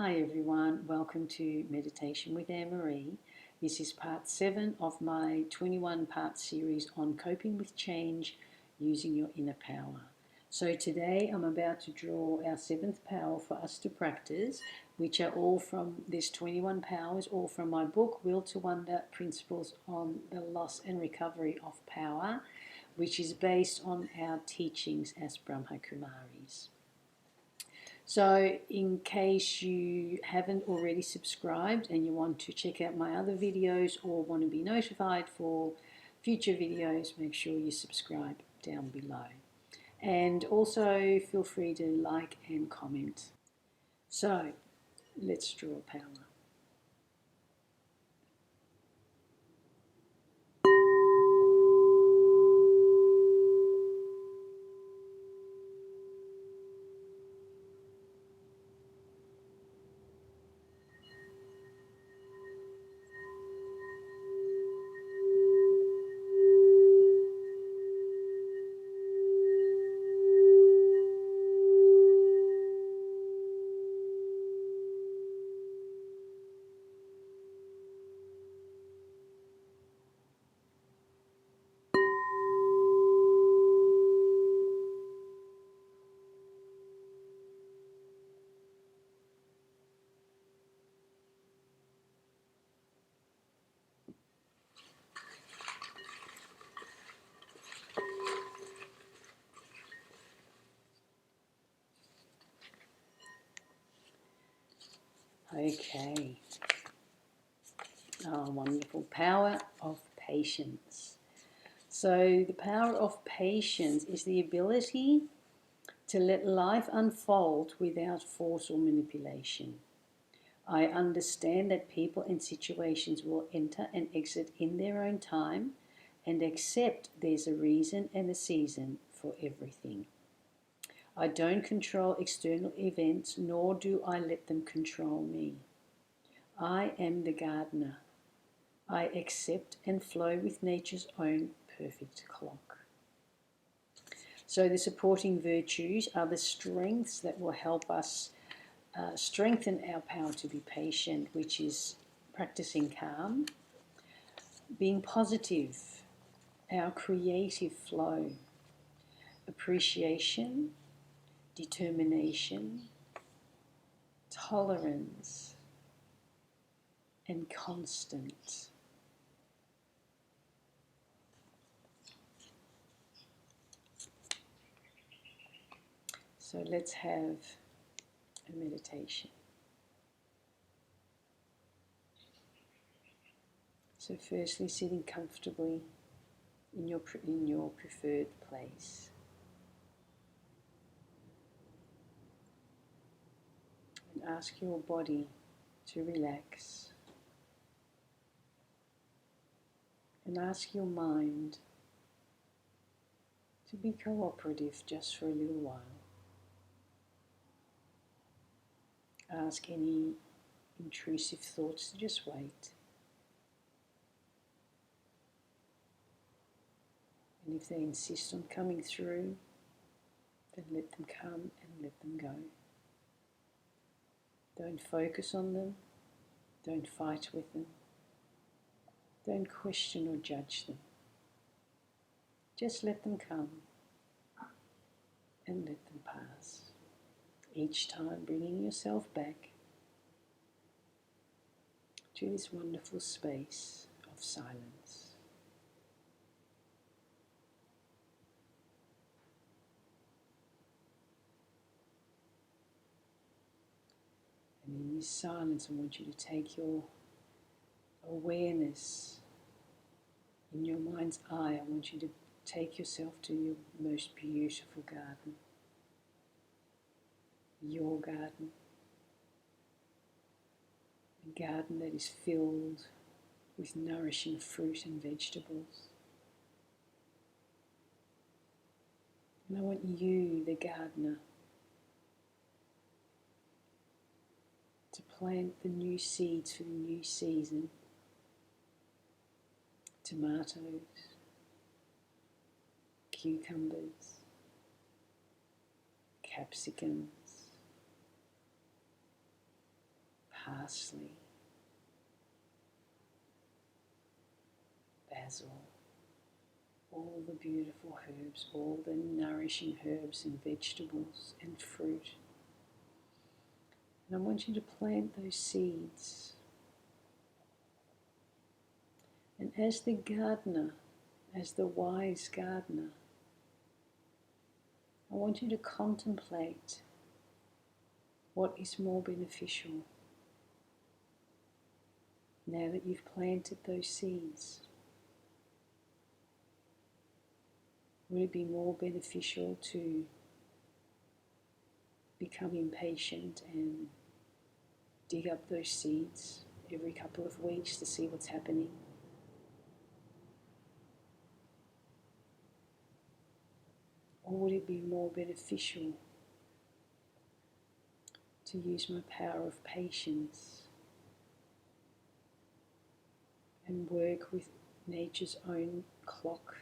Hi everyone, welcome to Meditation with Annemarie. This is part 7 of my 21-part series on coping with change using your inner power. So today I'm about to draw our 7th power for us to practice, which are all from this 21 powers, all from my book, Will to Wonder, Principles on the Loss and Recovery of Power, which is based on our teachings as Brahma Kumaris. So in case you haven't already subscribed and you want to check out my other videos or want to be notified for future videos, make sure you subscribe down below. And also feel free to like and comment. So let's draw power. Okay. Oh, wonderful. Power of patience. So the power of patience is the ability to let life unfold without force or manipulation. I understand that people and situations will enter and exit in their own time and accept there's a reason and a season for everything. I don't control external events, nor do I let them control me. I am the gardener. I accept and flow with nature's own perfect clock. So the supporting virtues are the strengths that will help us strengthen our power to be patient, which is practicing calm, being positive, our creative flow, appreciation, determination, tolerance, and constant. So let's have a meditation. So firstly, sitting comfortably in your preferred place. And ask your body to relax. And ask your mind to be cooperative just for a little while. Ask any intrusive thoughts to just wait. And if they insist on coming through, then let them come and let them go. Don't focus on them. Don't fight with them. Don't question or judge them. Just let them come and let them pass. Each time bringing yourself back to this wonderful space of silence. And in this silence, I want you to take your awareness in your mind's eye. I want you to take yourself to your most beautiful garden. Your garden. A garden that is filled with nourishing fruit and vegetables. And I want you, the gardener, to plant the new seeds for the new season. Tomatoes, cucumbers, capsicums, parsley, basil, all the beautiful herbs, all the nourishing herbs and vegetables and fruit. And I want you to plant those seeds. And as the gardener, as the wise gardener, I want you to contemplate what is more beneficial now that you've planted those seeds. Would it be more beneficial to become impatient and dig up those seeds every couple of weeks to see what's happening? Or would it be more beneficial to use my power of patience and work with nature's own clock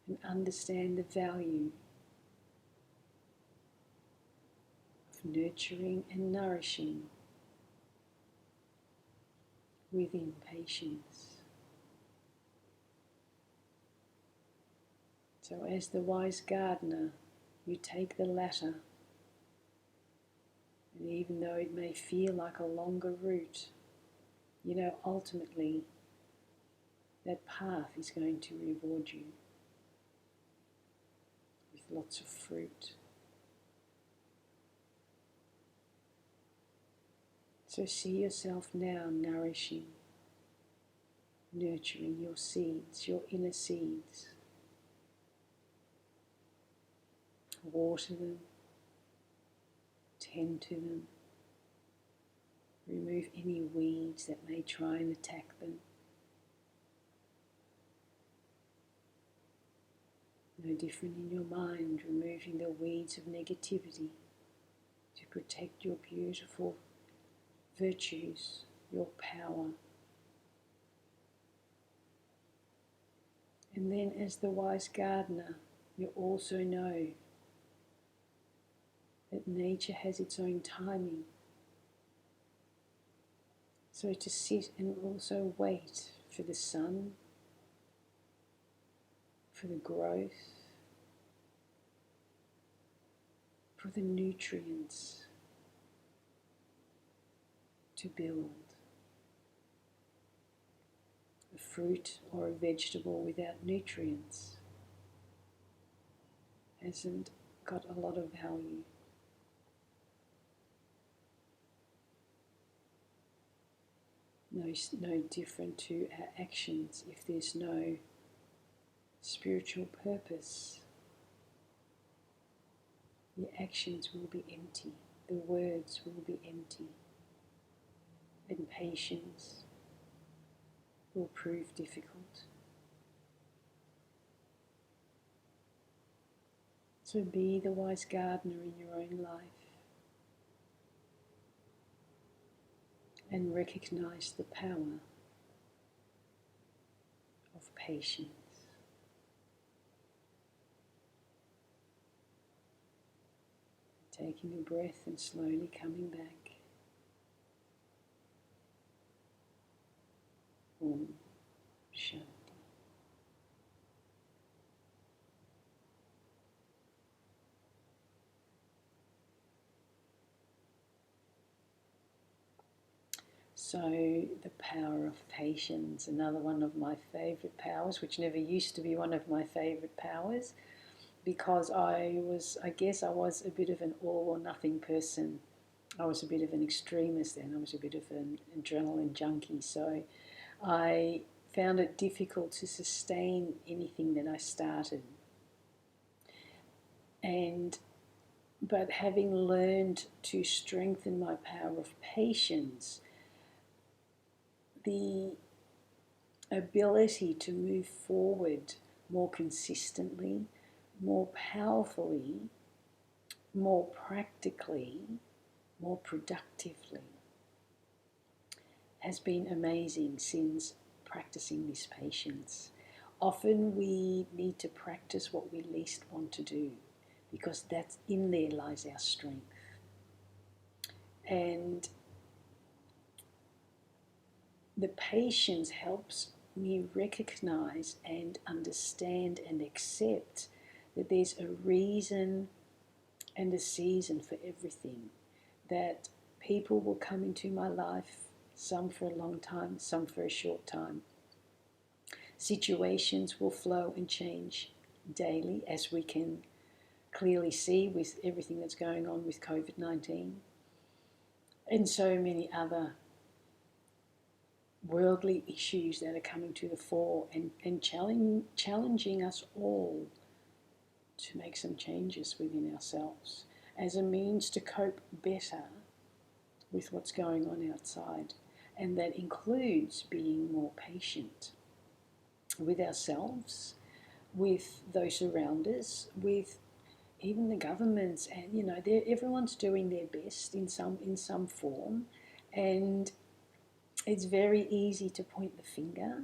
and understand the value of nurturing and nourishing within patience? So as the wise gardener, you take the latter, and even though it may feel like a longer route, you know ultimately that path is going to reward you with lots of fruit. So see yourself now nourishing, nurturing your seeds, your inner seeds. Water them, tend to them, remove any weeds that may try and attack them. No different in your mind, removing the weeds of negativity to protect your beautiful virtues, your power. And then as the wise gardener, you also know that nature has its own timing. So to sit and also wait for the sun, for the growth, for the nutrients to build. A fruit or a vegetable without nutrients hasn't got a lot of value. No different to our actions. If there's no spiritual purpose, the actions will be empty, the words will be empty, and patience will prove difficult. So be the wise gardener in your own life and recognize the power of patience. Taking a breath and slowly coming back. Om Shanti. So the power of patience, another one of my favorite powers, which never used to be one of my favorite powers, because I guess I was a bit of an all or nothing person. I was a bit of an extremist then. I was a bit of an adrenaline junkie. So I found it difficult to sustain anything that I started. But having learned to strengthen my power of patience, the ability to move forward more consistently, more powerfully, more practically, more productively has been amazing since practicing this patience. Often we need to practice what we least want to do, because that's in there lies our strength. And the patience helps me recognize and understand and accept that there's a reason and a season for everything, that people will come into my life, some for a long time, some for a short time. Situations will flow and change daily, as we can clearly see with everything that's going on with COVID-19 and so many other worldly issues that are coming to the fore, and challenging us all to make some changes within ourselves as a means to cope better with what's going on outside. And that includes being more patient with ourselves, with those around us, with even the governments. And everyone's doing their best in some form, and it's very easy to point the finger,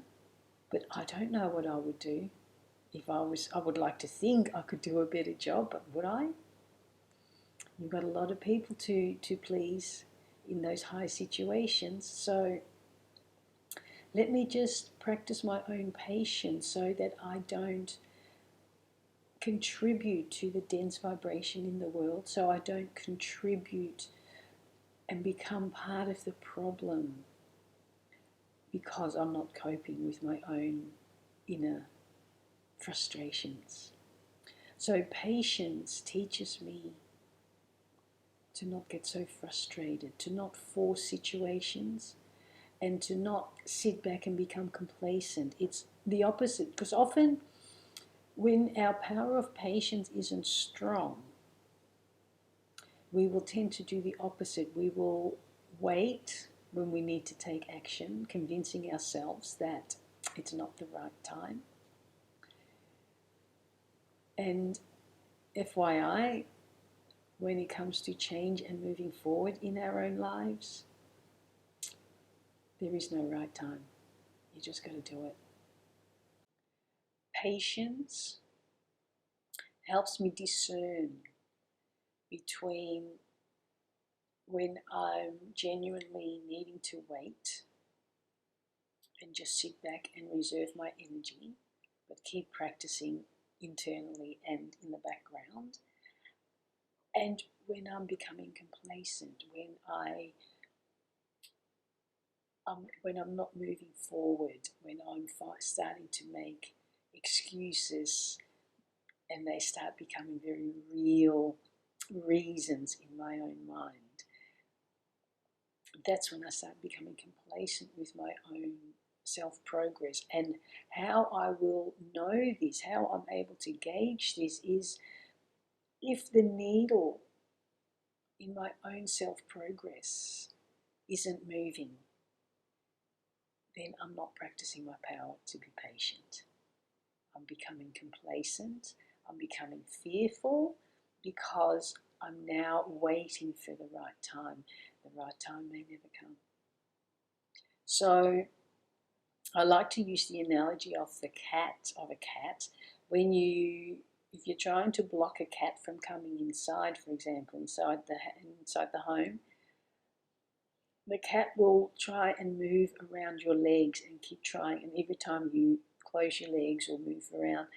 but I don't know what I would do if I would like to think I could do a better job, but would I? You've got a lot of people to please in those high situations. So let me just practice my own patience so that I don't contribute to the dense vibration in the world, so I don't contribute and become part of the problem because I'm not coping with my own inner frustrations. So patience teaches me to not get so frustrated, to not force situations, and to not sit back and become complacent. It's the opposite, because often when our power of patience isn't strong, we will tend to do the opposite. We will wait when we need to take action, convincing ourselves that it's not the right time. And FYI, when it comes to change and moving forward in our own lives, there is no right time. You just got to do it. Patience helps me discern between when I'm genuinely needing to wait and just sit back and reserve my energy, but keep practicing internally and in the background, and when I'm becoming complacent, when I'm not moving forward, when I'm starting to make excuses and they start becoming very real reasons in my own mind. That's when I start becoming complacent with my own self-progress. And how I will know this, how I'm able to gauge this, is if the needle in my own self-progress isn't moving, then I'm not practicing my power to be patient. I'm becoming complacent, I'm becoming fearful, because I'm now waiting for the right time. The right time may never come. So I like to use the analogy of a cat. If you're trying to block a cat from coming inside, for example, inside the home, the cat will try and move around your legs and keep trying, and every time you close your legs or move around,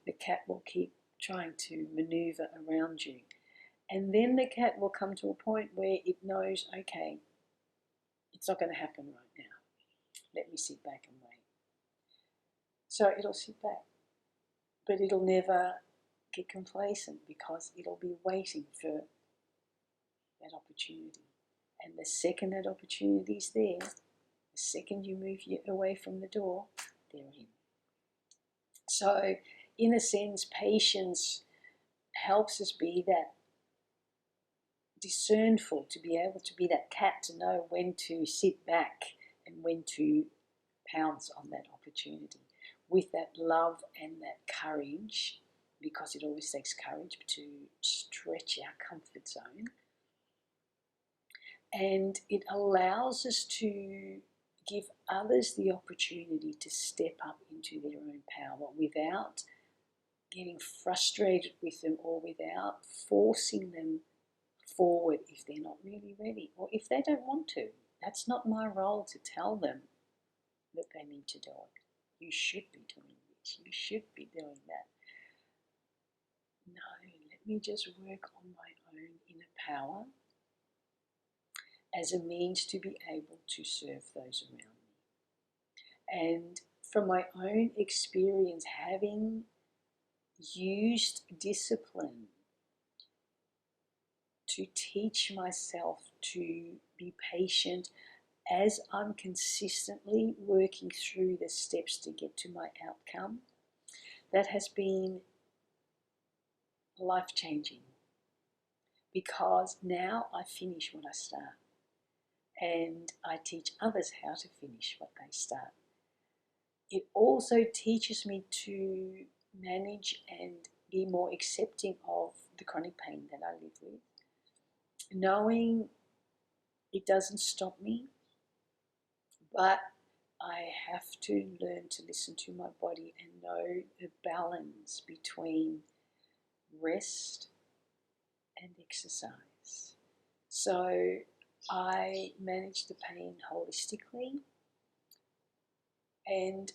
the cat will keep trying to maneuver around you. And then the cat will come to a point where it knows, okay, it's not going to happen right now. Let me sit back and wait. So it'll sit back, but it'll never get complacent because it'll be waiting for that opportunity. And the second that opportunity is there, the second you move away from the door, they're in. So in a sense, patience helps us be that discernful, to be able to be that cat, to know when to sit back and when to pounce on that opportunity with that love and that courage, because it always takes courage to stretch our comfort zone. And it allows us to give others the opportunity to step up into their own power without getting frustrated with them or without forcing them forward if they're not really ready or if they don't want to. That's not my role to tell them that they need to do it. You should be doing this, you should be doing that. No, let me just work on my own inner power as a means to be able to serve those around me. And from my own experience, having used discipline to teach myself to be patient as I'm consistently working through the steps to get to my outcome, that has been life-changing, because now I finish what I start and I teach others how to finish what they start. It also teaches me to manage and be more accepting of the chronic pain that I live with, knowing it doesn't stop me, but I have to learn to listen to my body and know the balance between rest and exercise. So I manage the pain holistically, and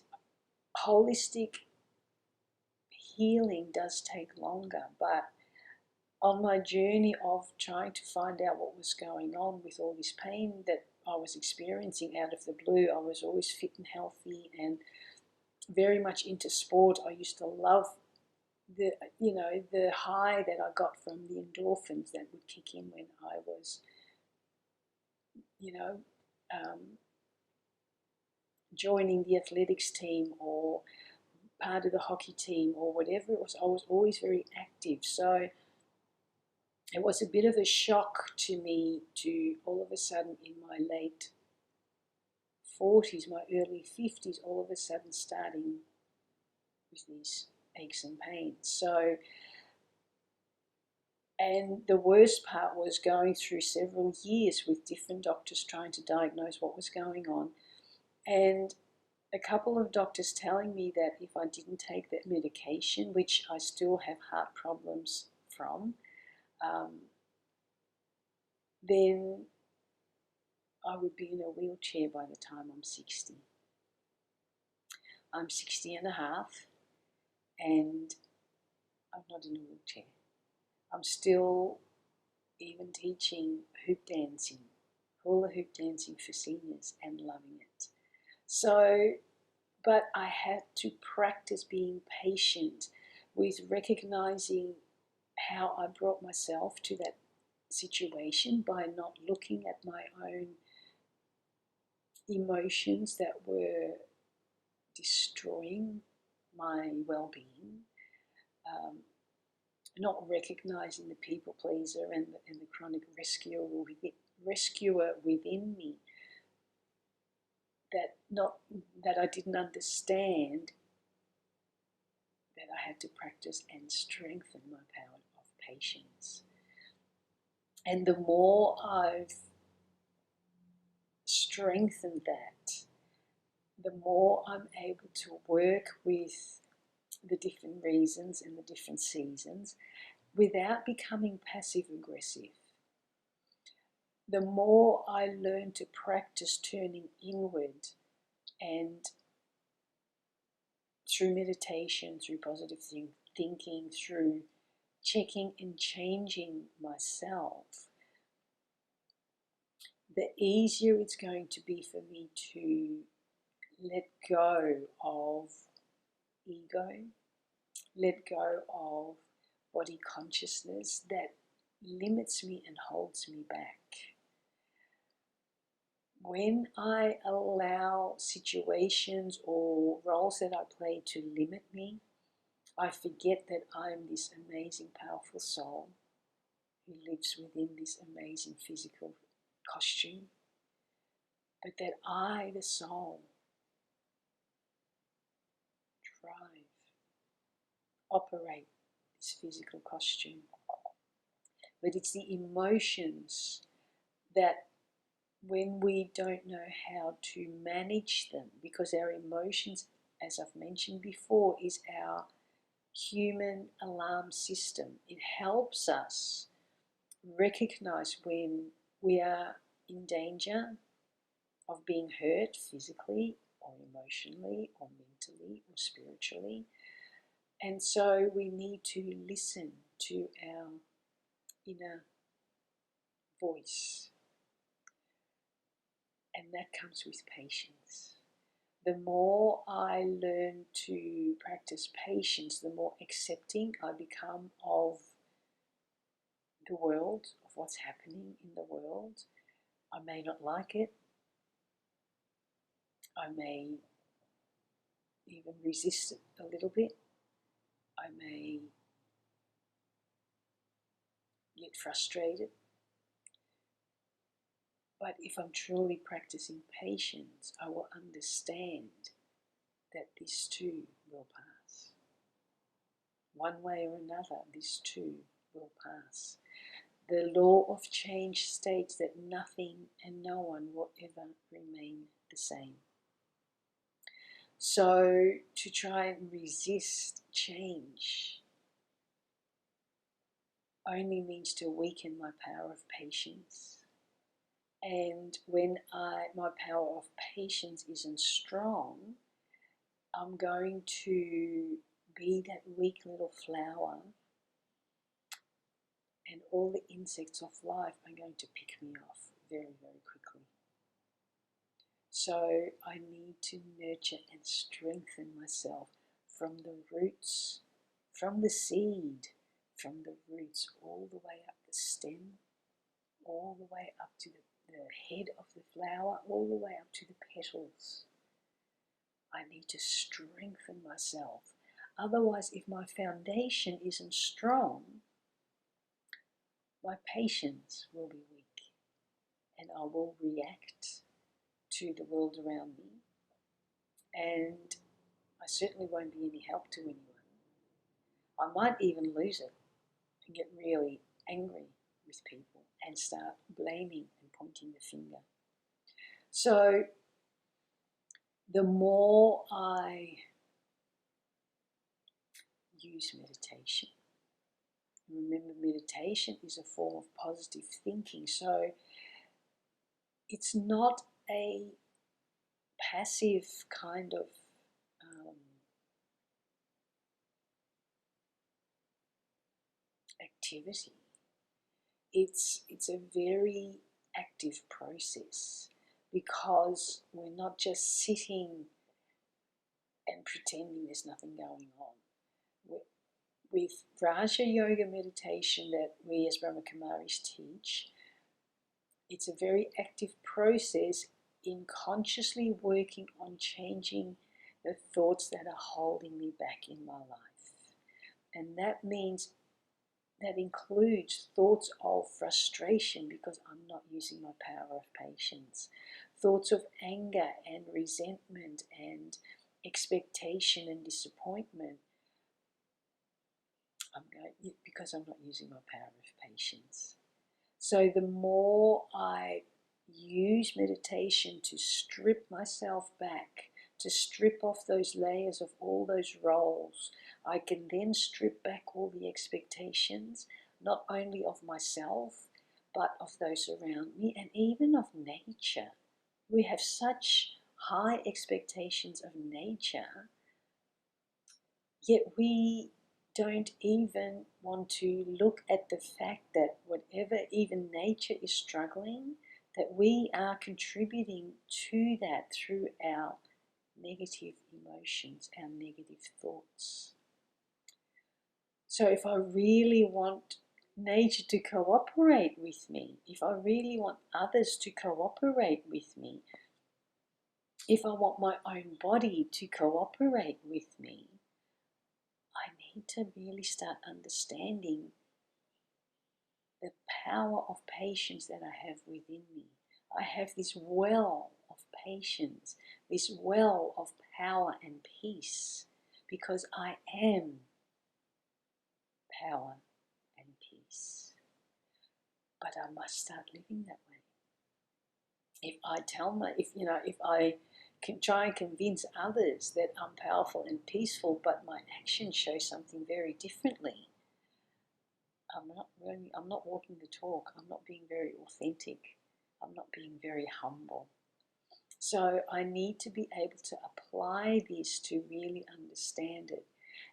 holistic healing does take longer, but on my journey of trying to find out what was going on with all this pain that I was experiencing out of the blue, I was always fit and healthy and very much into sport. I used to love the high that I got from the endorphins that would kick in when I was joining the athletics team or part of the hockey team or whatever it was. I was always very active, so it was a bit of a shock to me to all of a sudden in my late 40s, my early 50s, all of a sudden starting with these aches and pains. So, and the worst part was going through several years with different doctors trying to diagnose what was going on, and a couple of doctors telling me that if I didn't take that medication, which I still have heart problems from, then I would be in a wheelchair by the time I'm 60. I'm 60 and a half, and I'm not in a wheelchair. I'm still even teaching hoop dancing, hula hoop dancing for seniors, and loving it. So, but I had to practice being patient with recognizing how I brought myself to that situation by not looking at my own emotions that were destroying my well-being, not recognizing the people pleaser and the chronic rescuer within me that I didn't understand, that I had to practice and strengthen my power of patience. And the more I've strengthened that, the more I'm able to work with the different reasons and the different seasons without becoming passive aggressive. The more I learn to practice turning inward, and through meditation, through positive thinking, through checking and changing myself, the easier it's going to be for me to let go of ego, let go of body consciousness that limits me and holds me back. When I allow situations or roles that I play to limit me, I forget that I'm this amazing, powerful soul who lives within this amazing physical costume, but that I, the soul, drive, operate this physical costume. But it's the emotions that, when we don't know how to manage them, because our emotions, as I've mentioned before, is our human alarm system. It helps us recognize when we are in danger of being hurt physically or emotionally or mentally or spiritually. And so we need to listen to our inner voice. And that comes with patience. The more I learn to practice patience, the more accepting I become of the world, of what's happening in the world. I may not like it. I may even resist it a little bit. I may get frustrated. But if I'm truly practicing patience, I will understand that this too will pass. One way or another, this too will pass. The law of change states that nothing and no one will ever remain the same. So to try and resist change only means to weaken my power of patience. And when my power of patience isn't strong, I'm going to be that weak little flower, and all the insects of life are going to pick me off very, very quickly. So I need to nurture and strengthen myself from the roots, from the seed, from the roots all the way up the stem, all the way up to the head of the flower, all the way up to the petals. I need to strengthen myself. Otherwise, if my foundation isn't strong, my patience will be weak and I will react to the world around me, and I certainly won't be any help to anyone. I might even lose it and get really angry with people and start blaming and pointing the finger. So the more I use meditation, remember, meditation is a form of positive thinking, so it's not a passive kind of activity. It's a very active process, because we're not just sitting and pretending there's nothing going on. With Raja Yoga meditation that we as Brahma Kumaris teach, it's a very active process in consciously working on changing the thoughts that are holding me back in my life. And that includes thoughts of frustration because I'm not using my power of patience, thoughts of anger and resentment and expectation and disappointment because I'm not using my power of patience. So the more I use meditation to strip myself back, to strip off those layers of all those roles, I can then strip back all the expectations, not only of myself, but of those around me and even of nature. We have such high expectations of nature, yet we don't even want to look at the fact that whatever even nature is struggling, that we are contributing to that through our negative emotions, our negative thoughts. So if I really want nature to cooperate with me, if I really want others to cooperate with me, if I want my own body to cooperate with me, I need to really start understanding the power of patience that I have within me. I have this well of patience, this well of power and peace, because I am power and peace. But I must start living that way. If I can try and convince others that I'm powerful and peaceful, but my actions show something very differently, I'm not walking the talk. I'm not being very authentic. I'm not being very humble. So I need to be able to apply this to really understand it.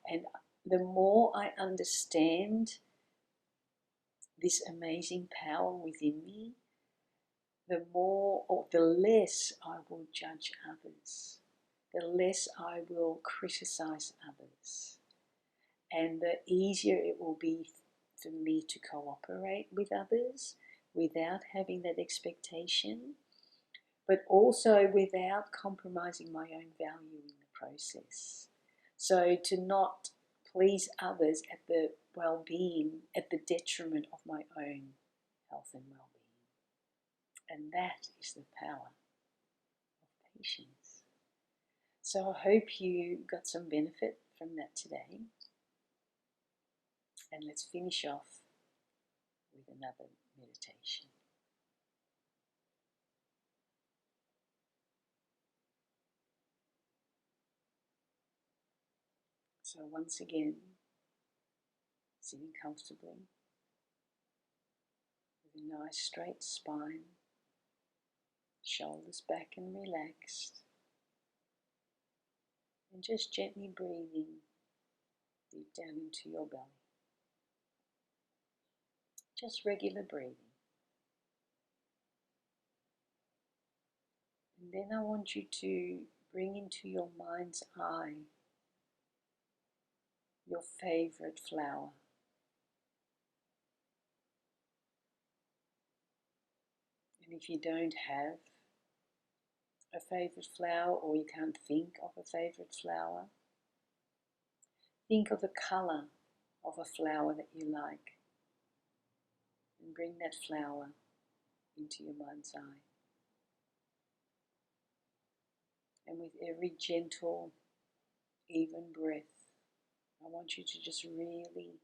And the more I understand this amazing power within me, the more or the less I will judge others, the less I will criticize others, and the easier it will be for me to cooperate with others without having that expectation, but also without compromising my own value in the process. So to not please others at the well-being, at the detriment of my own health and well-being. And that is the power of patience. So I hope you got some benefit from that today. And let's finish off with another meditation. So once again, sitting comfortably with a nice straight spine, shoulders back and relaxed, and just gently breathing deep down into your belly. Just regular breathing. And then I want you to bring into your mind's eye your favorite flower. And if you don't have a favorite flower, or you can't think of a favorite flower, think of the color of a flower that you like and bring that flower into your mind's eye. And with every gentle, even breath, I want you to just really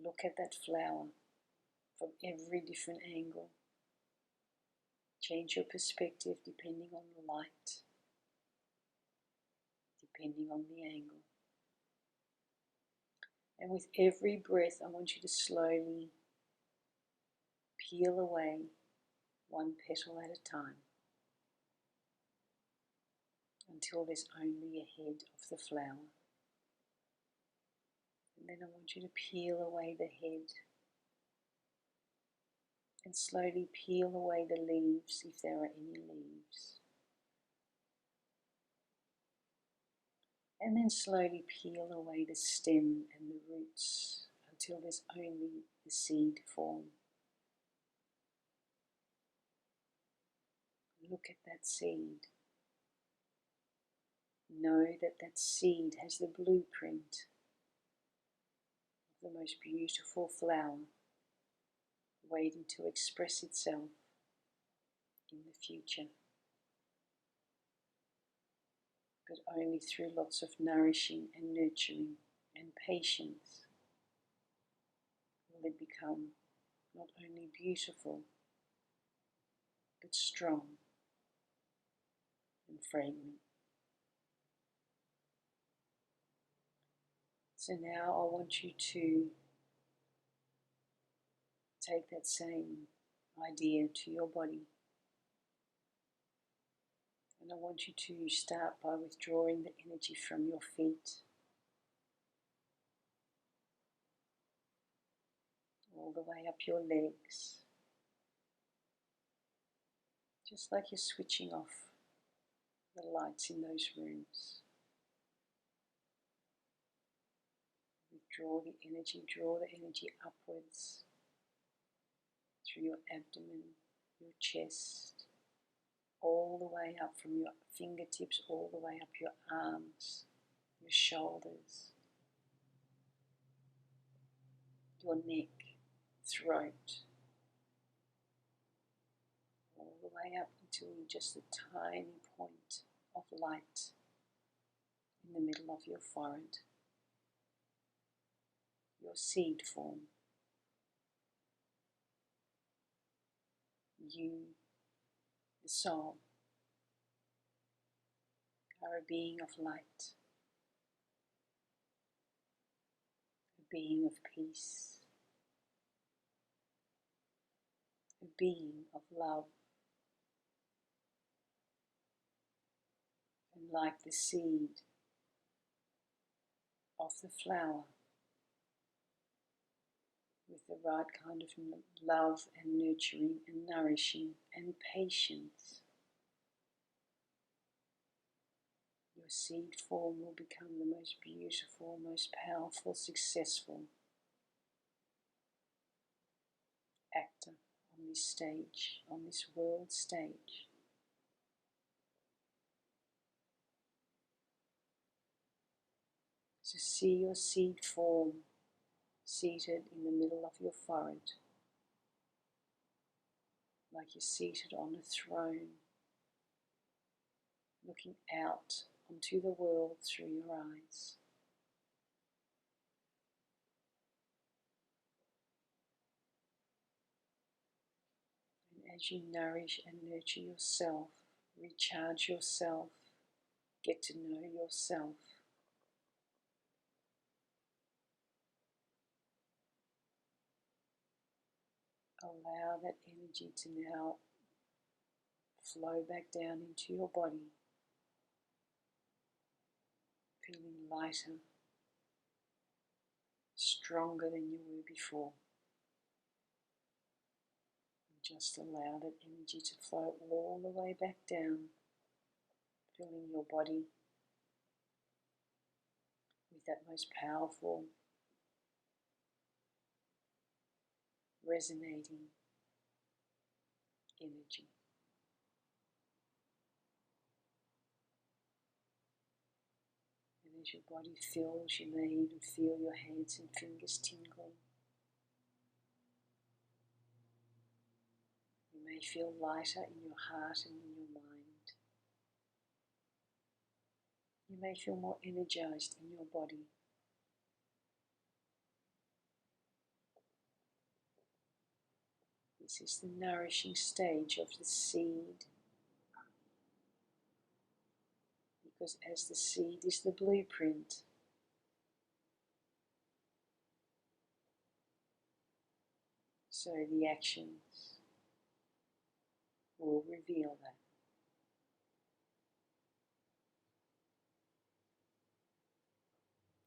look at that flower from every different angle. Change your perspective depending on the light, depending on the angle. And with every breath, I want you to slowly peel away one petal at a time until there's only a head of the flower. And then I want you to peel away the head and slowly peel away the leaves if there are any leaves. And then slowly peel away the stem and the roots until there's only the seed form. Look at that seed. Know that that seed has the blueprint of the most beautiful flower waiting to express itself in the future. But only through lots of nourishing and nurturing and patience will it become not only beautiful, but strong and fragrant. So now I want you to take that same idea to your body. And I want you to start by withdrawing the energy from your feet, all the way up your legs, just like you're switching off the lights in those rooms. Withdraw the energy, draw the energy upwards through your abdomen, your chest, all the way up from your fingertips, all the way up your arms, your shoulders, your neck, throat, all the way up until just a tiny point of light in the middle of your forehead, your seed form. You, the soul, are a being of light, a being of peace, being of love. And like the seed of the flower, with the right kind of love and nurturing and nourishing and patience, your seed form will become the most beautiful, most powerful, successful actor on this stage, on this world stage. So see your seed form seated in the middle of your forehead, like you're seated on a throne, looking out onto the world through your eyes. And as you nourish and nurture yourself, recharge yourself, get to know yourself, allow that energy to now flow back down into your body, feeling lighter, stronger than you were before. And just allow that energy to flow all the way back down, filling your body with that most powerful, resonating energy. And as your body fills, you may even feel your hands and fingers tingling. You may feel lighter in your heart and in your mind. You may feel more energized in your body. This is the nourishing stage of the seed, because as the seed is the blueprint, so the actions will reveal that.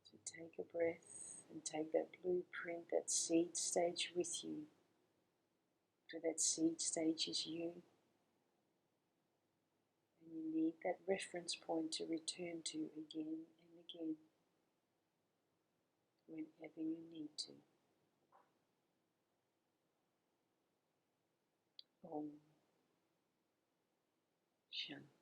So take a breath and take that blueprint, that seed stage with you. For that seed stage is you. And you need that reference point to return to again and again, whenever you need to. Om Shanti.